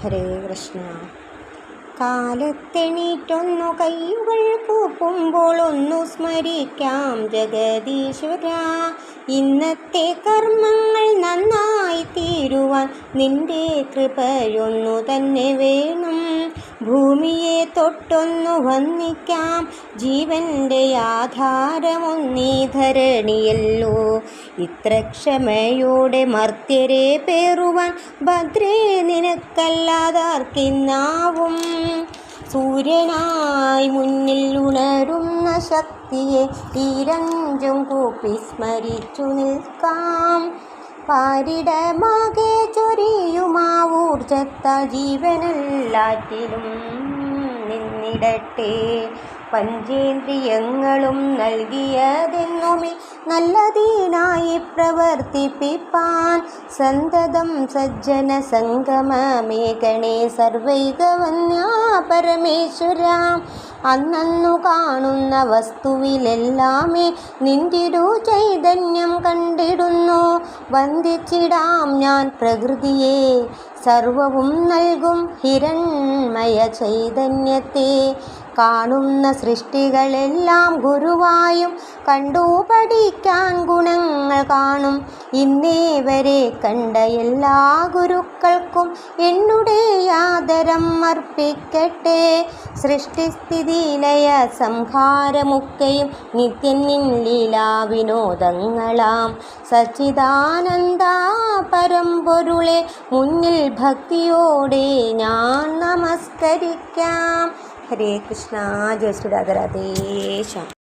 ഹരേ കൃഷ്ണ. കാലത്തെണീറ്റൊന്നു കൈകൾ കൂപ്പുമ്പോൾ ഒന്നു സ്മരിക്കാം ജഗദീശ്വര. ഇന്നത്തെ കർമ്മങ്ങൾ നന്നായി തീരുവാൻ നിന്റെ കൃപയൊന്നു തന്നെ വേണം. ഭൂമിയെ തൊട്ടൊന്നു വന്ദിക്കാം, ജീവൻ്റെ ആധാരമൊന്നീ ധരണിയല്ലോ. ഇത്ര ക്ഷമയോടെ മർത്യരെ പേറുവാൻ ഭദ്രേ നിനക്കല്ലാതാർക്കിന്നാവും. സൂര്യനായി മുന്നിൽ ഉണരുന്ന ശക്തിയെ ഈരഞ്ചും കൂപ്പി സ്മരിച്ചു നിൽക്കാം. പാരിടമാകെ ചൊരിയുമാവൂർജത്താൽ ജീവനെല്ലാറ്റിലും നിന്നിടട്ടെ. പഞ്ചേന്ദ്രിയങ്ങളും നൽകിയതെന്നുമേ നല്ലതിനായി പ്രവർത്തിപ്പിപ്പാൻ സന്തതം സജ്ജന സംഗമമേകണേ സർവൈകവന്യാ പരമേശ്വര. അന്നു കാണുന്ന വസ്തുവിലെല്ലാമേ നിന്തിരു ചൈതന്യം കണ്ടിടുന്നു. വന്ദിച്ചിടാം ഞാൻ പ്രകൃതിയെ, സർവവും നൽകും ഹിരൺമയ ചൈതന്യത്തെ. കാണുന്ന സൃഷ്ടികളെല്ലാം ഗുരുവായും കണ്ടു പഠിക്കാൻ ഗുണങ്ങൾ കാണും. ഇന്നേ വരെ കണ്ട എല്ലാ ഗുരുക്കൾക്കും എന്നുടെ ആദരം അർപ്പിക്കട്ടെ. സൃഷ്ടിസ്ഥിതി ലയ സംഹാരമൊക്കെയും നിത്യനിൻ ലീലാവിനോദങ്ങളാം. സച്ചിദാനന്ദ പരമ്പൊരുളെ മുന്നിൽ ഭക്തിയോടെ ഞാൻ നമസ്കരിക്കാം. ഹരേ കൃഷ്ണ. ജയ ശ്രീ രാധേ.